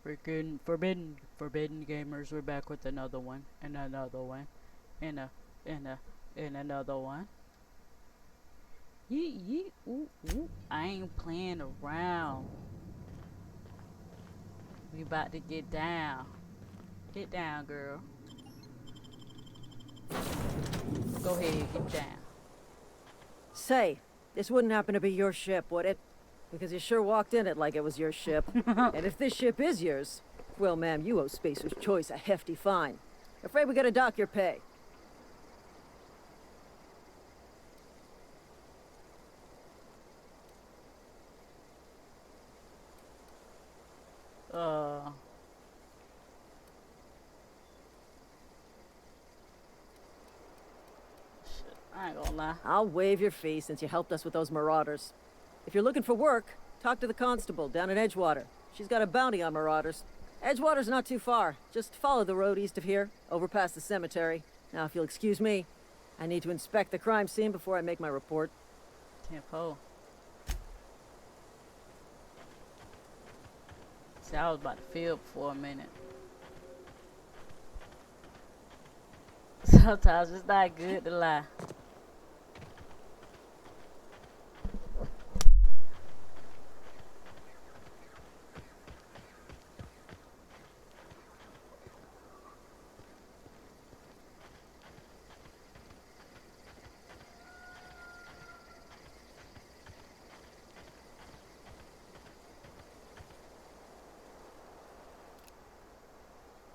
Freaking forbidden gamers. We're back with another one, and another one, and and another one. Yeet yeet. Ooh ooh. I ain't playing around. We about to get down. Get down, girl. Go ahead, get down. Say, this wouldn't happen to be your ship, would it? Because you sure walked in it like it was your ship. And if this ship is yours, well, ma'am, you owe Spacer's Choice a hefty fine. Afraid we gotta dock your pay. Uh. Shit, I ain't gonna lie. I'll waive your fee since you helped us with those marauders. If you're looking for work, talk to the constable down in Edgewater. She's got a bounty on marauders. Edgewater's not too far. Just follow the road east of here, over past the cemetery. Now, if you'll excuse me, I need to inspect the crime scene before I make my report. Tempo. See, I was about to feel for a minute. Sometimes it's not good to lie.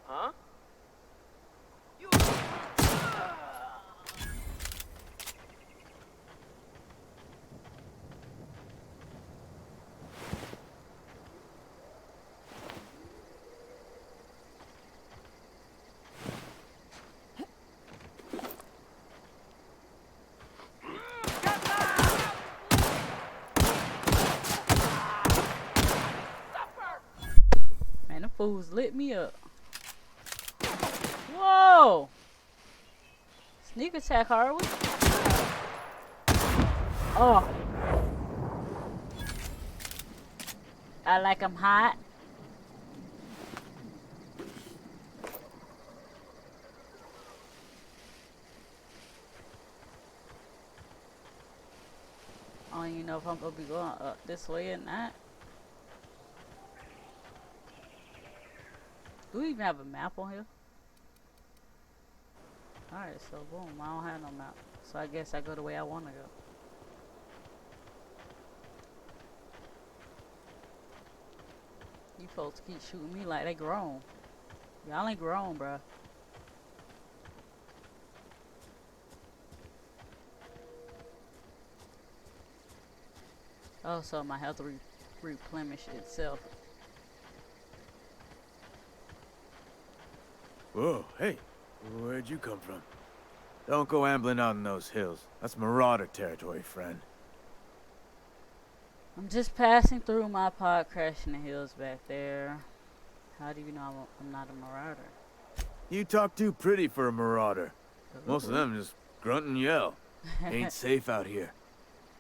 Huh? Man, the fools lit me up. Whoa! Sneak attack, Harwood. Oh. I like 'em hot. I don't even know if I'm gonna be going up this way or not. Do we even have a map on here? Alright, so boom, I don't have no map. So I guess I go the way I wanna go. You folks keep shooting me like they grown. Y'all ain't grown, bruh. Oh, so my health replenish itself. Whoa, hey, where'd you come from? Don't go ambling out in those hills. That's marauder territory, friend. I'm just passing through. My pod crashing the hills back there. How do you know I'm not a marauder? You talk too pretty for a marauder. Most of them just grunt and yell. Ain't safe out here.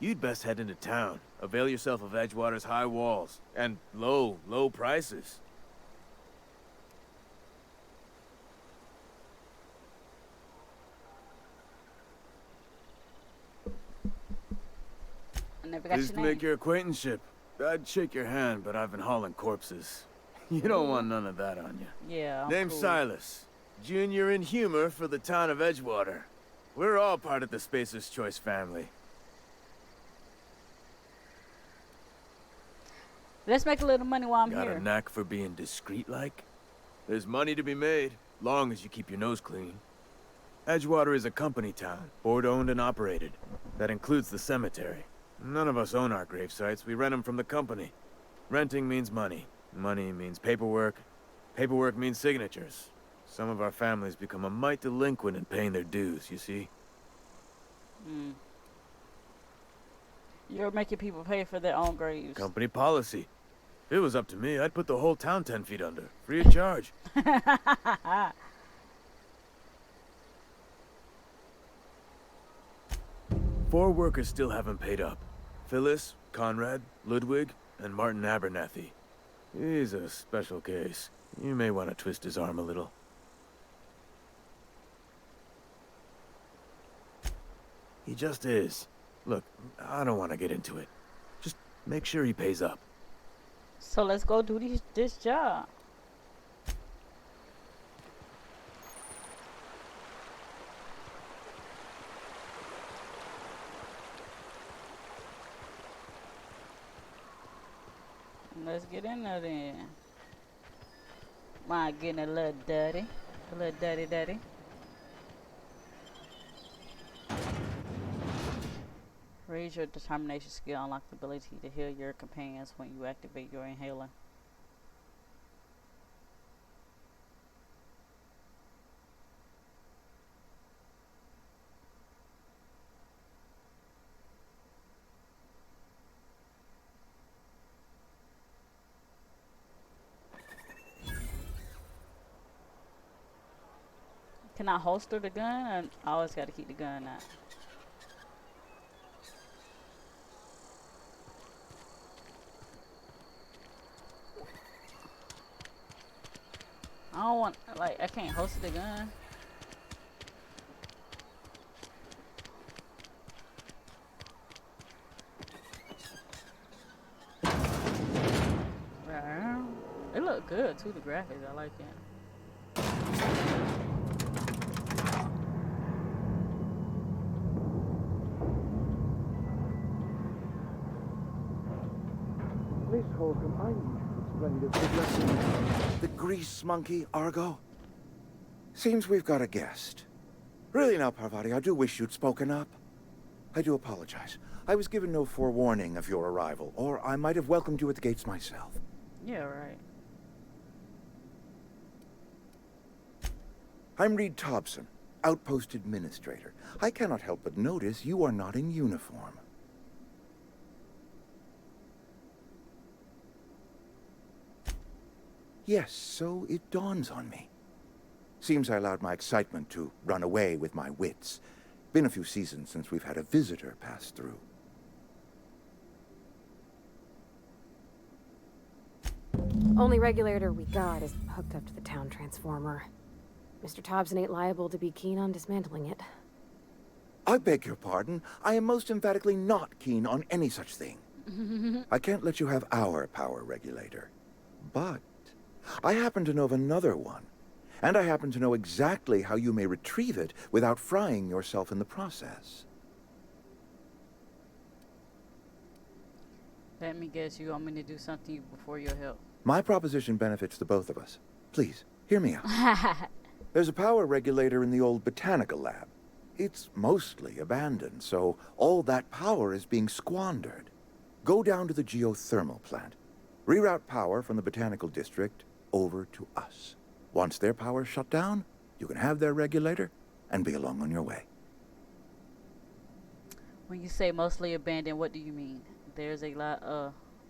You'd best head into town. Avail yourself of Edgewater's high walls. And low prices. I never got Pleased your to name. make your acquaintanceship. I'd shake your hand, but I've been hauling corpses. You don't want none of that on you. Yeah, I'm Name's cool. Silas. Junior in humor for the town of Edgewater. We're all part of the Spacer's Choice family. Let's make a little money while I'm Got here. a knack for being discreet-like? There's money to be made, long as you keep your nose clean. Edgewater is a company town, board-owned and operated. That includes the cemetery. None of us own our grave sites, we rent them from the company. Renting means money. Money means paperwork. Paperwork means signatures. Some of our families become a mite delinquent in paying their dues, you see? You're making people pay for their own graves. Company policy. If it was up to me, I'd put the whole town 10 feet under, free of charge. 4 workers still haven't paid up. Phyllis, Conrad, Ludwig, and Martin Abernathy. He's a special case. You may want to twist his arm a little. He just is. Look, I don't want to get into it. Just make sure he pays up. So let's go do this job. Let's get in there then. Mind getting a little dirty. A little dirty. Raise your determination skill. Unlock the ability to heal your companions when you activate your inhaler. Can I holster the gun? I always gotta keep the gun out. I don't want, like, I can't holster the gun. Wow. It look good too, the graphics, I like it. Miss Holcomb, I need to explain this big lesson. The grease monkey, Argo? Seems we've got a guest. Really now, Parvati, I do wish you'd spoken up. I do apologize. I was given no forewarning of your arrival, or I might have welcomed you at the gates myself. Yeah, right. I'm Reed Thompson, Outpost Administrator. I cannot help but notice you are not in uniform. Yes, so it dawns on me. Seems I allowed my excitement to run away with my wits. Been a few seasons since we've had a visitor pass through. Only regulator we got is hooked up to the town transformer. Mr. Thompson ain't liable to be keen on dismantling it. I beg your pardon. I am most emphatically not keen on any such thing. I can't let you have our power regulator. But I happen to know of another one. And I happen to know exactly how you may retrieve it without frying yourself in the process. Let me guess, you want me to do something before your help. My proposition benefits the both of us. Please, hear me out. There's a power regulator in the old botanical lab. It's mostly abandoned, so all that power is being squandered. Go down to the geothermal plant. Reroute power from the botanical district over to us. Once their power's shut down, you can have their regulator and be along on your way. When you say mostly abandoned, what do you mean? There's a lot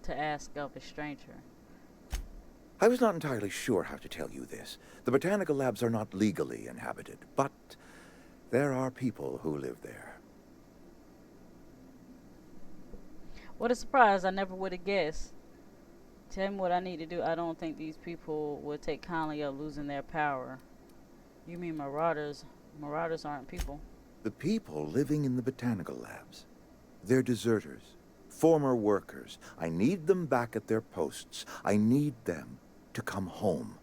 to ask of a stranger. I was not entirely sure how to tell you this. The botanical labs are not legally inhabited, but there are people who live there. What a surprise, I never would have guessed. Tell me what I need to do. I don't think these people would take kindly of losing their power. You mean marauders? Marauders aren't people. The people living in the botanical labs. They're deserters, former workers. I need them back at their posts. I need them to come home.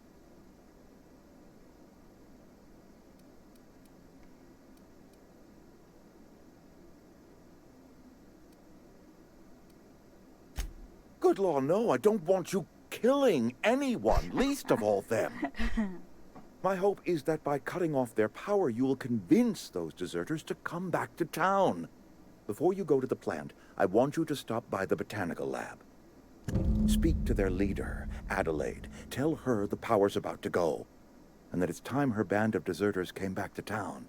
Good law, no, I don't want you killing anyone, least of all them. My hope is that by cutting off their power, you will convince those deserters to come back to town. Before you go to the plant, I want you to stop by the botanical lab. Speak to their leader, Adelaide. Tell her the power's about to go, and that it's time her band of deserters came back to town.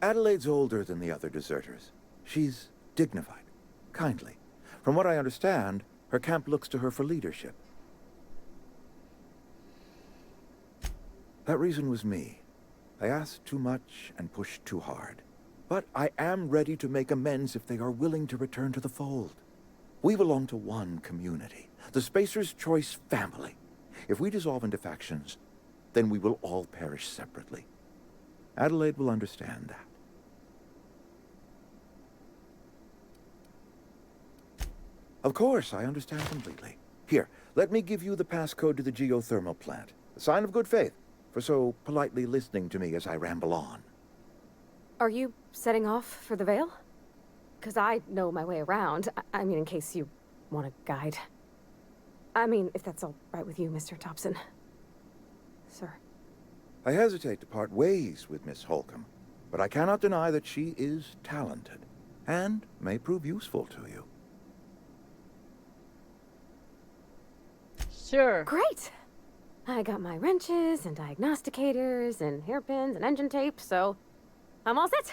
Adelaide's older than the other deserters. She's dignified, kindly. From what I understand, her camp looks to her for leadership. That reason was me. I asked too much and pushed too hard. But I am ready to make amends if they are willing to return to the fold. We belong to one community, the Spacer's Choice family. If we dissolve into factions, then we will all perish separately. Adelaide will understand that. Of course, I understand completely. Here, let me give you the passcode to the geothermal plant. A sign of good faith, for so politely listening to me as I ramble on. Are you setting off for the Vale? Because I know my way around. I mean, in case you want a guide. I mean, if that's all right with you, Mr. Thompson. Sir. I hesitate to part ways with Miss Holcomb, but I cannot deny that she is talented, and may prove useful to you. Sure. Great! I got my wrenches and diagnosticators and hairpins and engine tape, so I'm all set.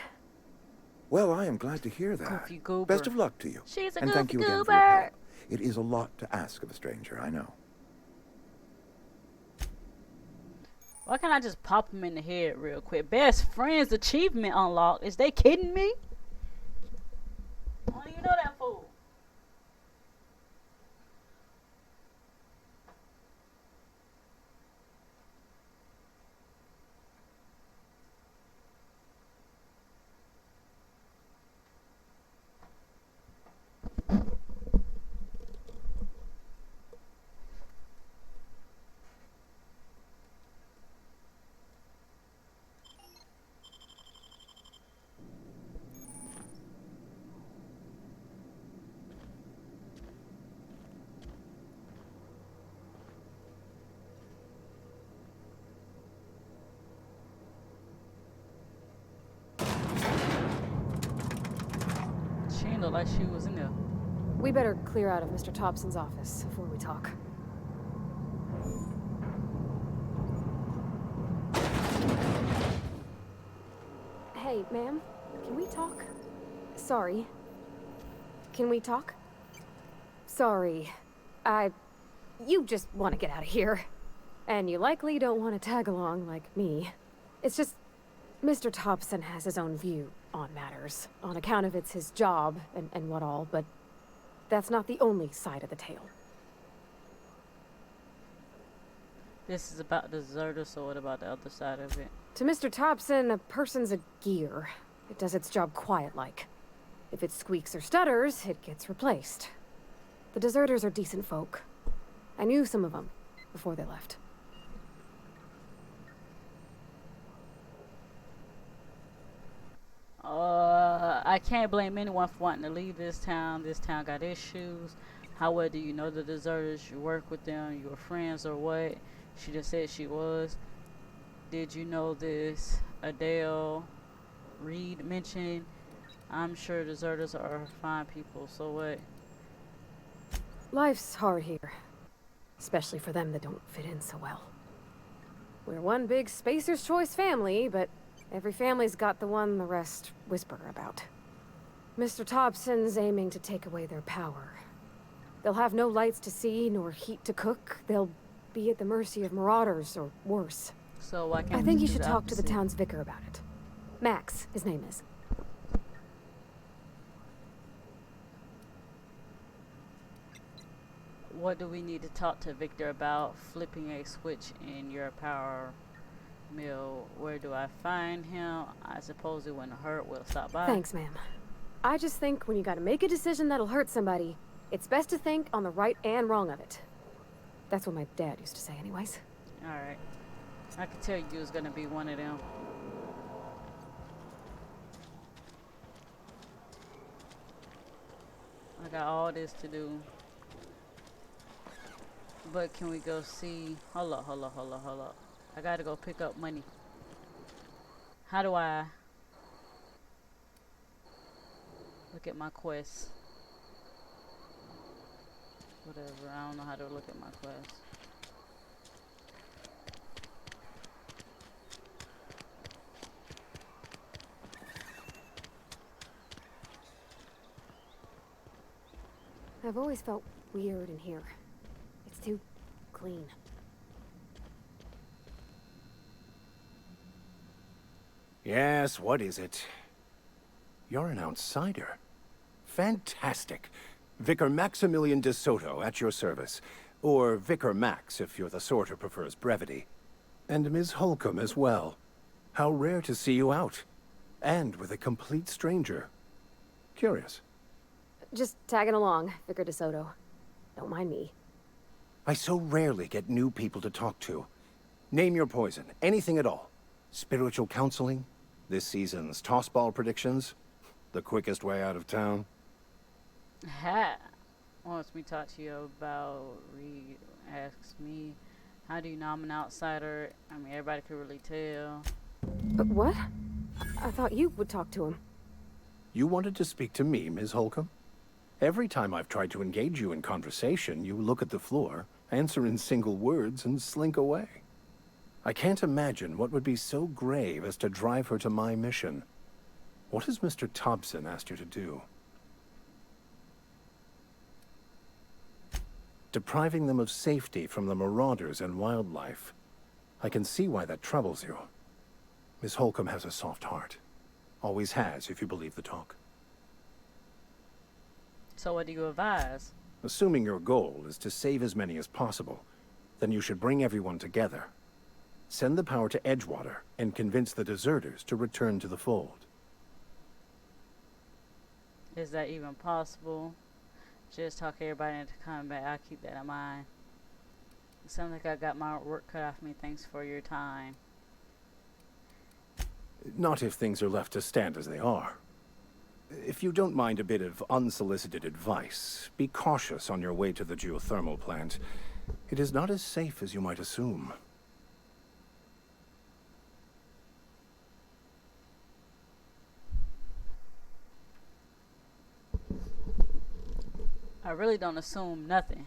Well, I am glad to hear that. Goofy goober. Best of luck to you. She's a and thank you goofy again for your goober. help. It is a lot to ask of a stranger, I know. Why can't I just pop him in the head real quick? Best friends achievement unlocked. Is they kidding me? How do you know that fool? She didn't look like she was in there. We better clear out of Mr. Thompson's office before we talk. Hey, ma'am, can we talk? Sorry. Can we talk? Sorry. You just want to get out of here. And you likely don't want to tag along like me. It's just, Mr. Thompson has his own view on matters, on account of it's his job and what all, but that's not the only side of the tale. This is about deserters, so what about the other side of it? To Mr. Thompson, a person's a gear. It does its job quiet-like. If it squeaks or stutters, it gets replaced. The deserters are decent folk. I knew some of them before they left. I can't blame anyone for wanting to leave this town. This town got issues. However, do you know the deserters? You work with them? You were friends or what? She just said she was. Did you know this? Adele Reed mentioned. I'm sure deserters are fine people, so what? Life's hard here. Especially for them that don't fit in so well. We're one big Spacer's Choice family, but every family's got the one the rest whisper about. Mr. Thompson's aiming to take away their power. They'll have no lights to see, nor heat to cook. They'll be at the mercy of marauders, or worse. So why can't I think we you do should the talk to the opposite? town's vicar about it. Max, his name is. What do we need to talk to Victor about? Flipping a switch in your power mill. Where do I find him? I suppose it wouldn't hurt. We'll stop by. Thanks, ma'am. I just think when you gotta make a decision that'll hurt somebody, it's best to think on the right and wrong of it. That's what my dad used to say anyways. Alright. I could tell you was gonna be one of them. I got all this to do. But can we go see? Hold up. I gotta go pick up money. How do I look at my quest? Whatever, I don't know how to look at my quest. I've always felt weird in here. It's too clean. Yes, what is it? you're an outsider. Fantastic. Vicar Maximilian de Soto at your service. Or Vicar Max if you're the sort who prefers brevity. And Ms. Holcomb as well. How rare to see you out. And with a complete stranger. Curious. Just tagging along, Vicar DeSoto. Don't mind me. I so rarely get new people to talk to. Name your poison, anything at all. Spiritual counseling? This season's tossball predictions? The quickest way out of town? Ha! Wants me to talk to you about, Reed asks me, how do you know I'm an outsider? I mean, everybody could really tell. What? I thought you would talk to him. You wanted to speak to me, Ms. Holcomb? Every time I've tried to engage you in conversation, you look at the floor, answer in single words, and slink away. I can't imagine what would be so grave as to drive her to my mission. What has Mr. Thompson asked you to do? Depriving them of safety from the marauders and wildlife. I can see why that troubles you. Miss Holcomb has a soft heart. Always has, if you believe the talk. So what do you advise? Assuming your goal is to save as many as possible, then you should bring everyone together. Send the power to Edgewater and convince the deserters to return to the fold. Is that even possible? Just talk everybody into combat. I'll keep that in mind. It sounds like I got my work cut off me. Thanks for your time. Not if things are left to stand as they are. If you don't mind a bit of unsolicited advice, be cautious on your way to the geothermal plant. It is not as safe as you might assume. I really don't assume nothing.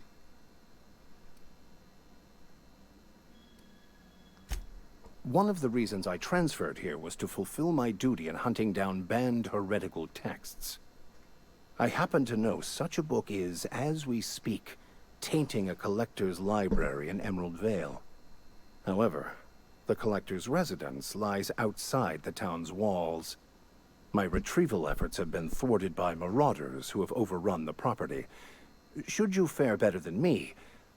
One of the reasons I transferred here was to fulfill my duty in hunting down banned heretical texts. I happen to know such a book is, as we speak, tainting a collector's library in Emerald Vale. However, the collector's residence lies outside the town's walls. My retrieval efforts have been thwarted by marauders who have overrun the property. Should you fare better than me,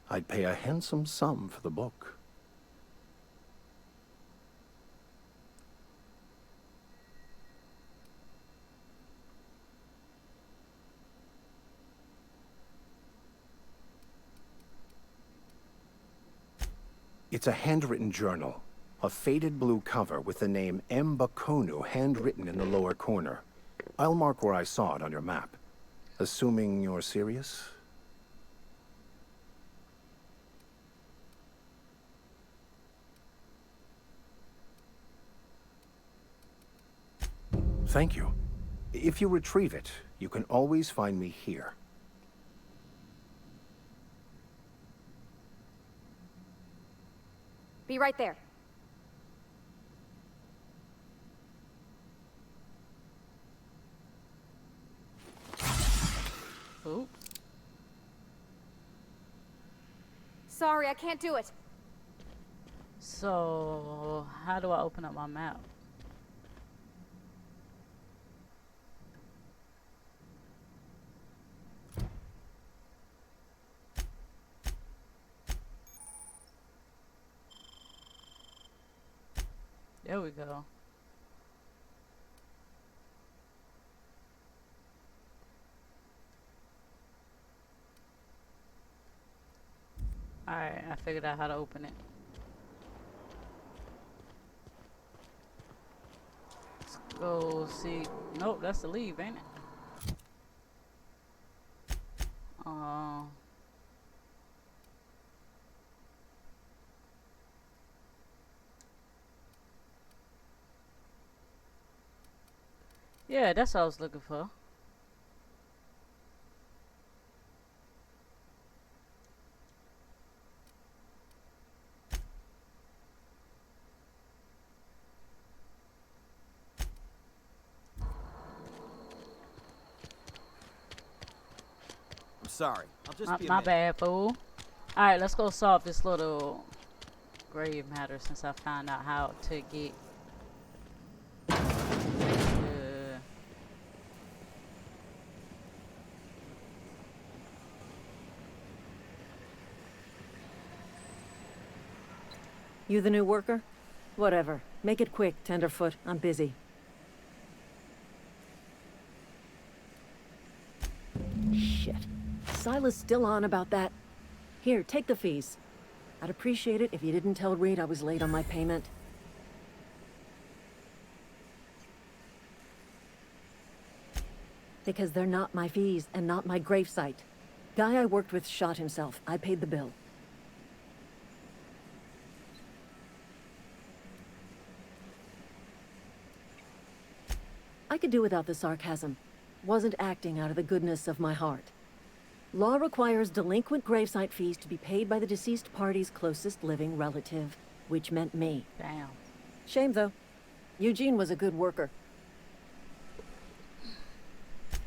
I'd pay a handsome sum for the book. It's a handwritten journal. A faded blue cover with the name Mbakonu handwritten in the lower corner. I'll mark where I saw it on your map. Assuming you're serious? Thank you. If you retrieve it, you can always find me here. Be right there. Oops. Sorry, I can't do it. So, how do I open up my map? There we go. Alright, I figured out how to open it. Let's go see. Nope, that's the leave, ain't it? Yeah, that's what I was looking for. I'm sorry. I'll just be a My minute. bad, fool. Alright, let's go solve this little grave matter since I found out how to get You the new worker? Whatever. Make it quick, Tenderfoot. I'm busy. Shit. Silas still on about that. Here, take the fees. I'd appreciate it if you didn't tell Reed I was late on my payment. Because they're not my fees and not my gravesite. Guy I worked with shot himself. I paid the bill. I could do without the sarcasm. Wasn't acting out of the goodness of my heart. Law requires delinquent gravesite fees to be paid by the deceased party's closest living relative, which meant me. Damn. Shame, though. Eugene was a good worker.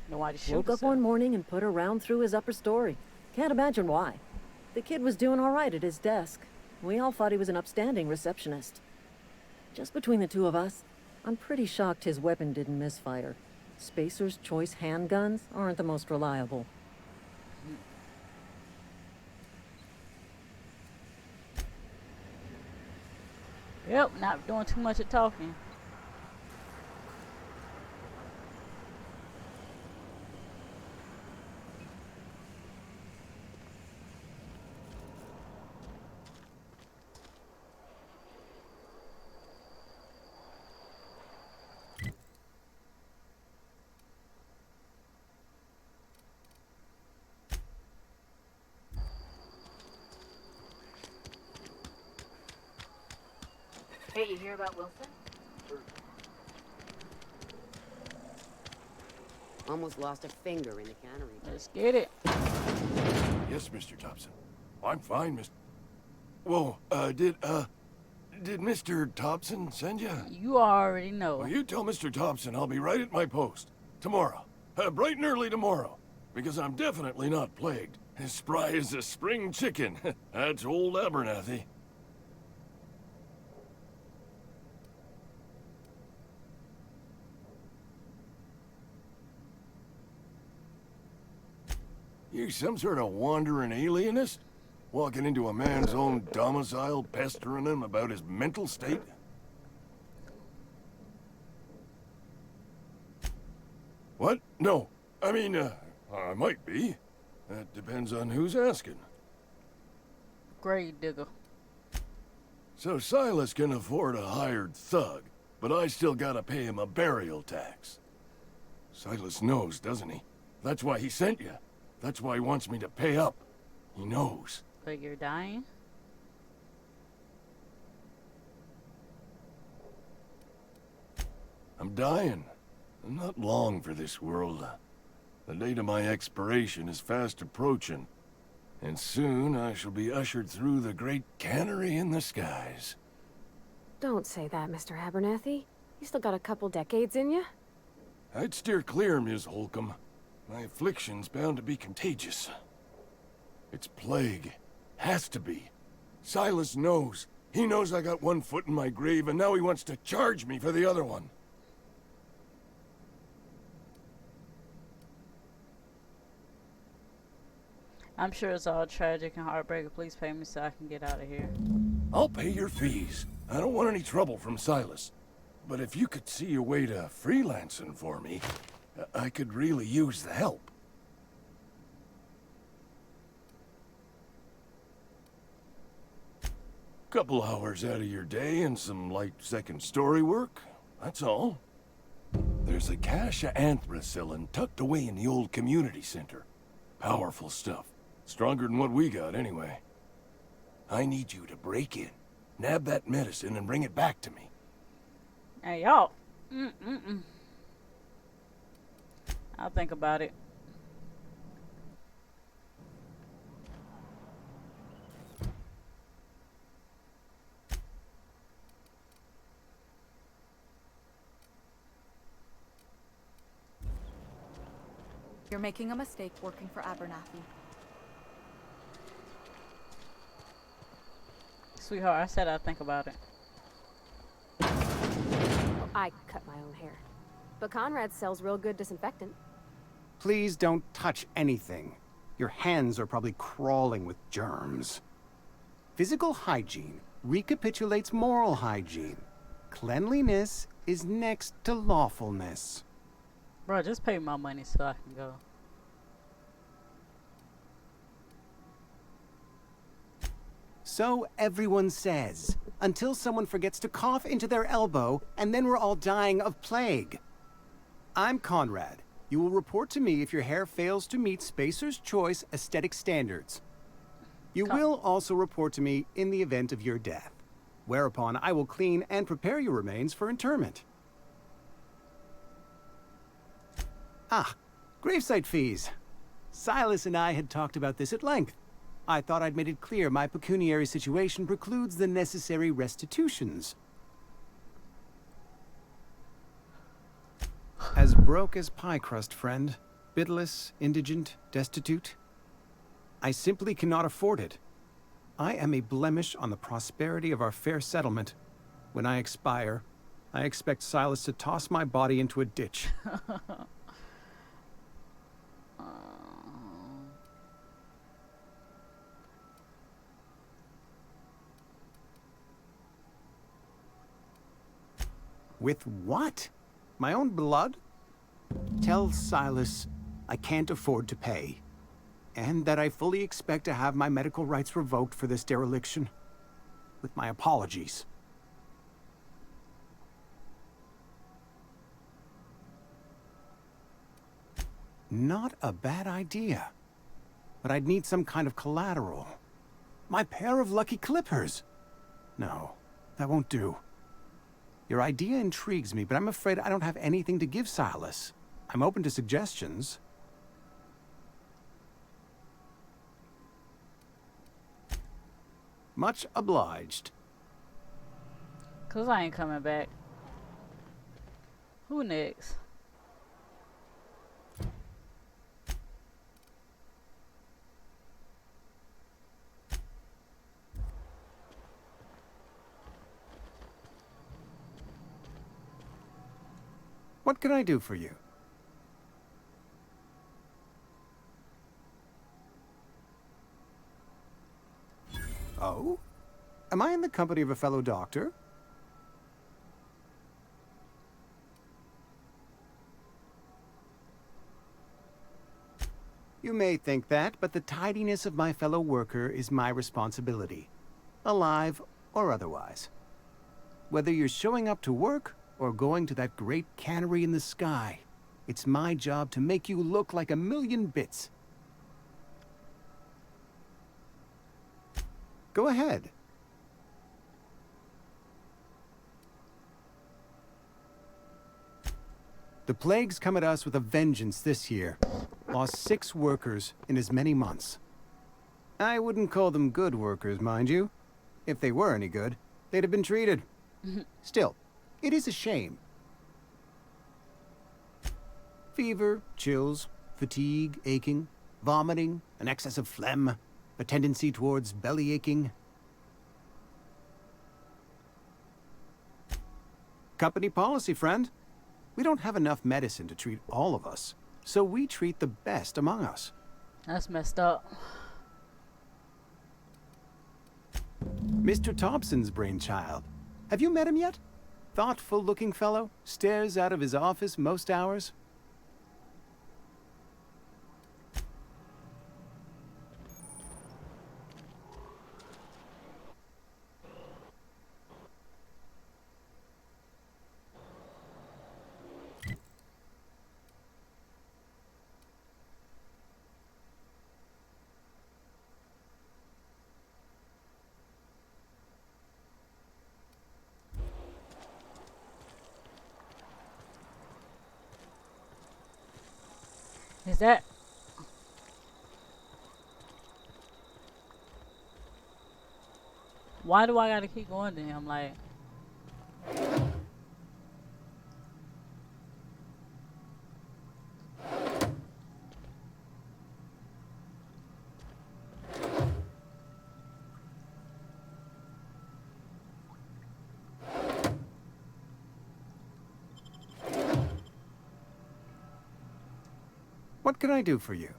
Then why'd he shoot Woke up himself? one morning and put a round through his upper story. Can't imagine why. The kid was doing all right at his desk. We all thought he was an upstanding receptionist. Just between the two of us, I'm pretty shocked his weapon didn't misfire. Spacer's Choice handguns aren't the most reliable. Yep, not doing too much of talking. Hey, you hear about Wilson? Almost lost a finger in the cannery. Let's get it. Yes, Mr. Thompson. I'm fine, Mr. Whoa, did Mr. Thompson send you? You already know. Well, you tell Mr. Thompson I'll be right at my post. Tomorrow. Bright and early tomorrow. Because I'm definitely not plagued. As spry as a spring chicken. That's old Abernathy. You some sort of wandering alienist? Walking into a man's own domicile, pestering him about his mental state? What? No. I mean, I might be. That depends on who's asking. Grave digger. So Silas can afford a hired thug, but I still gotta pay him a burial tax. Silas knows, doesn't he? That's why he sent you. That's why he wants me to pay up. He knows. But you're dying? I'm dying. I'm not long for this world. The date of my expiration is fast approaching. And soon I shall be ushered through the great cannery in the skies. Don't say that, Mr. Abernathy. You still got a couple decades in you. I'd steer clear, Ms. Holcomb. My affliction's bound to be contagious. It's plague. Has to be. Silas knows. He knows I got one foot in my grave, and now he wants to charge me for the other one. I'm sure it's all tragic and heartbreaking. Please pay me so I can get out of here. I'll pay your fees. I don't want any trouble from Silas. But if you could see your way to freelancing for me, I could really use the help. Couple hours out of your day and some light second story work, that's all. There's a cache of anthracillin tucked away in the old community center. Powerful stuff. Stronger than what we got, anyway. I need you to break in, nab that medicine, and bring it back to me. Hey, y'all. I'll think about it. You're making a mistake working for Abernathy. Sweetheart, I said I'd think about it. Well, I cut my own hair. But Conrad sells real good disinfectant. Please don't touch anything. Your hands are probably crawling with germs. Physical hygiene recapitulates moral hygiene. Cleanliness is next to lawfulness. Bro, just pay my money so I can go. So everyone says, until someone forgets to cough into their elbow, and then we're all dying of plague. I'm Conrad. You will report to me if your hair fails to meet Spacer's Choice aesthetic standards. You will also report to me in the event of your death, whereupon I will clean and prepare your remains for interment. Ah, gravesite fees. Silas and I had talked about this at length. I thought I'd made it clear my pecuniary situation precludes the necessary restitutions. As broke as pie crust, friend. Bidless, indigent, destitute. I simply cannot afford it. I am a blemish on the prosperity of our fair settlement. When I expire, I expect Silas to toss my body into a ditch. With what? My own blood? Tell Silas I can't afford to pay, and that I fully expect to have my medical rights revoked for this dereliction. With my apologies. Not a bad idea. But I'd need some kind of collateral. My pair of lucky clippers! No, that won't do. Your idea intrigues me, but I'm afraid I don't have anything to give Silas. I'm open to suggestions. Much obliged. 'Cause I ain't coming back. Who next? What can I do for you? Oh? Am I in the company of a fellow doctor? You may think that, but the tidiness of my fellow worker is my responsibility. Alive or otherwise. Whether you're showing up to work or going to that great cannery in the sky, it's my job to make you look like a million bits. Go ahead. The plague's come at us with a vengeance this year. Lost 6 workers in as many months. I wouldn't call them good workers, mind you. If they were any good, they'd have been treated. Still, it is a shame. Fever, chills, fatigue, aching, vomiting, an excess of phlegm, a tendency towards belly aching. Company policy, friend. We don't have enough medicine to treat all of us, so we treat the best among us. That's messed up. Mr. Thompson's brainchild. Have you met him yet? Thoughtful-looking fellow, stares out of his office most hours. Is that? Why do I gotta keep going to him? Like, What can I do for you?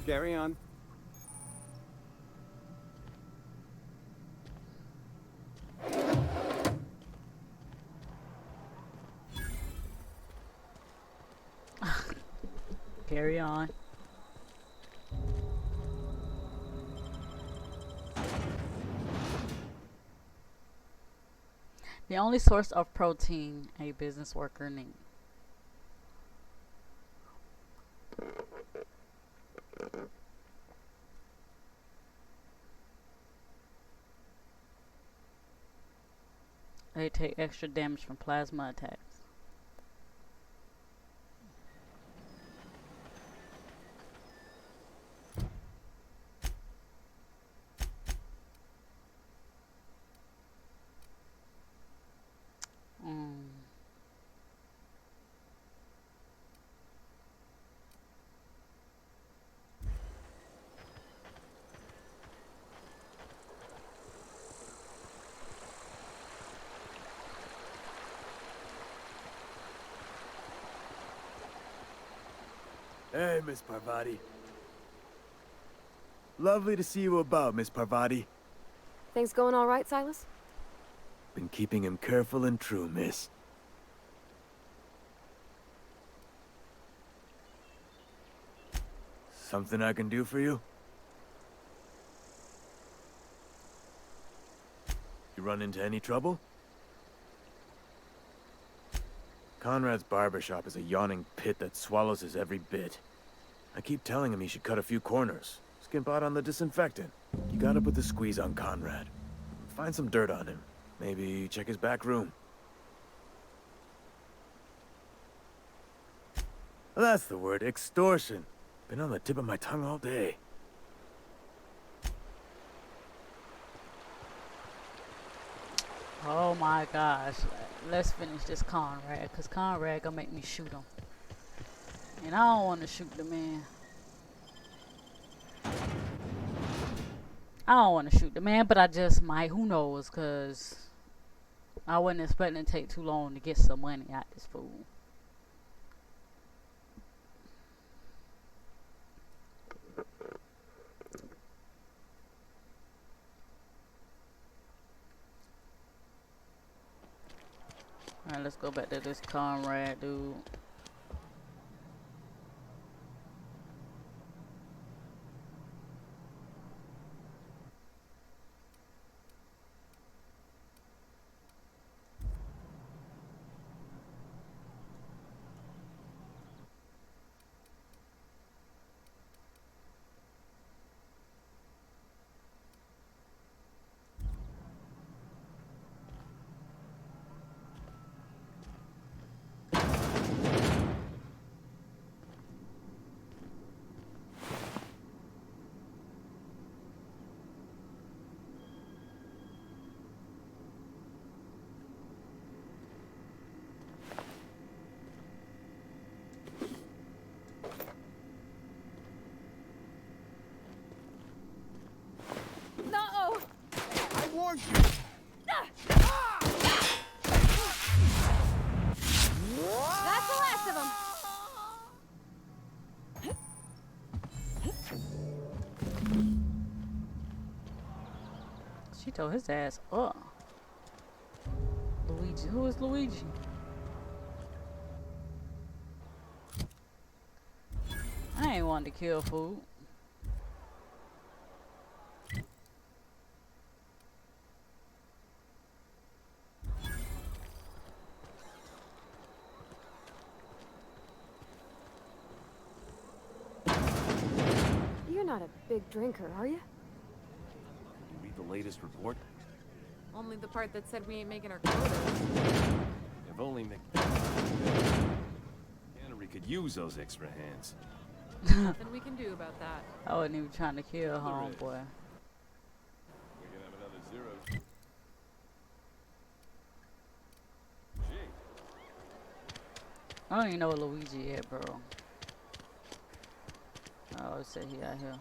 Carry on. Carry on. The only source of protein a business worker needs. They take extra damage from plasma attacks. Hey, Miss Parvati. Lovely to see you about, Miss Parvati. Things going all right, Silas? Been keeping him careful and true, miss. Something I can do for you? You run into any trouble? Conrad's barbershop is a yawning pit that swallows his every bit. I keep telling him he should cut a few corners. Skimp out on the disinfectant. You gotta put the squeeze on Conrad. Find some dirt on him. Maybe check his back room. That's the word, extortion. Been on the tip of my tongue all day. Oh my gosh. Let's finish this Conrad, because Conrad gonna make me shoot him. And I don't want to shoot the man. I don't want to shoot the man, but I just might. Who knows, because I wasn't expecting to take too long to get some money out this fool. Alright, let's go back to this Conrad dude. That's the last of them. She told his ass up. Luigi. Who is Luigi? I ain't wanting to kill food. You're not a big drinker, are you? You read the latest report? Only the part that said we ain't making our quotas. If only Cannery could use those extra hands. Nothing we can do about that. I wasn't even trying to kill homeboy. We can have another zero. Gee. I don't even know what Luigi is, bro. I always say he out here.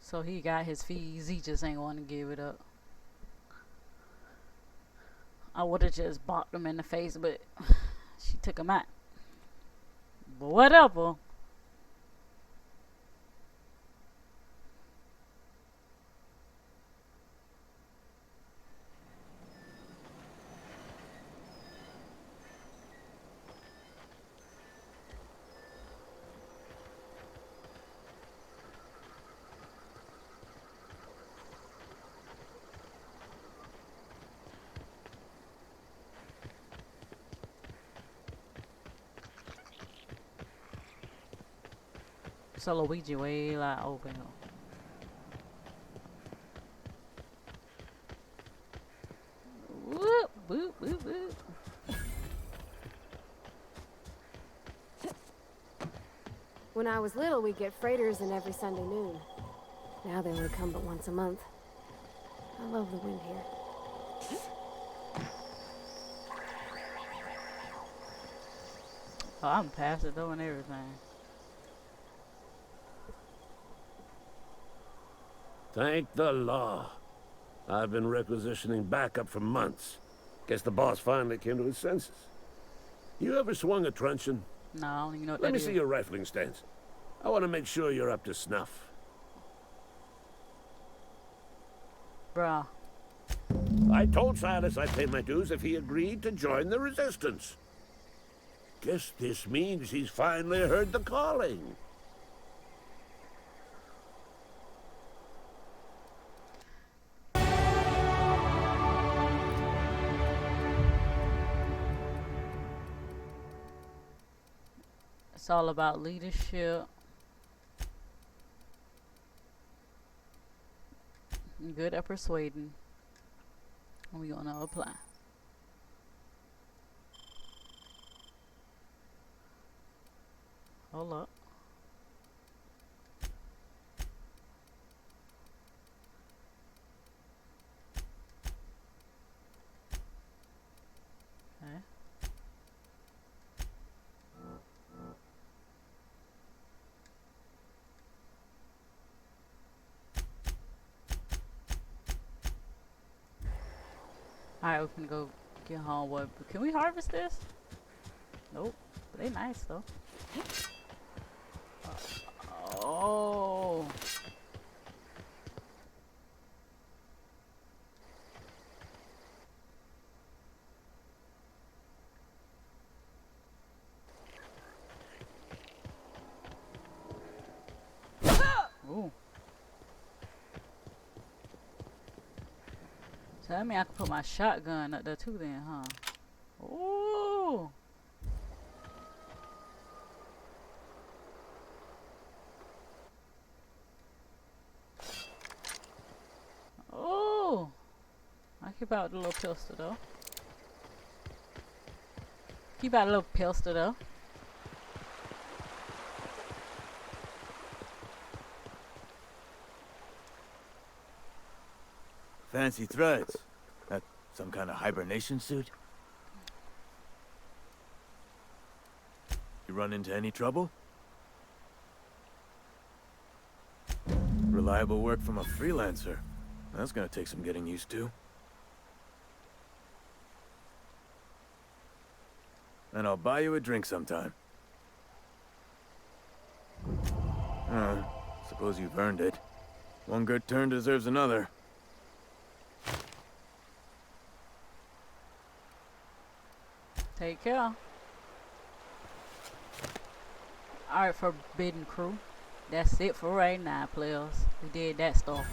So he got his fees, he just ain't want to give it up. I would have just bopped him in the face, but she took him out. But whatever. So Luigi way like open up. Whoop, whoop, whoop, whoop. When I was little, we'd get freighters in every Sunday noon. Now they only come but once a month. I love the wind here. Oh, I'm past it though and everything. Thank the law. I've been requisitioning backup for months. Guess the boss finally came to his senses. You ever swung a truncheon? No, I don't even know what Let that me is. see your rifling stance. I want to make sure you're up to snuff. Bruh. I told Silas I'd pay my dues if he agreed to join the resistance. Guess this means he's finally heard the calling. It's all about leadership. Good at persuading. We gonna apply. Hold up. Okay. Alright, we can go get home. What? Can we harvest this? Nope. They nice though. Oh. Ooh. So that means I can put my shotgun up there too then, huh? Ooh. Oh. I keep out the little pistol though. Keep out a little pistol though. Fancy threads. That some kind of hibernation suit? You run into any trouble? Reliable work from a freelancer. That's gonna take some getting used to. And I'll buy you a drink sometime. Suppose you've earned it. One good turn deserves another. Take care. Alright, Forbidden Crew. That's it for right now, players. We did that stuff.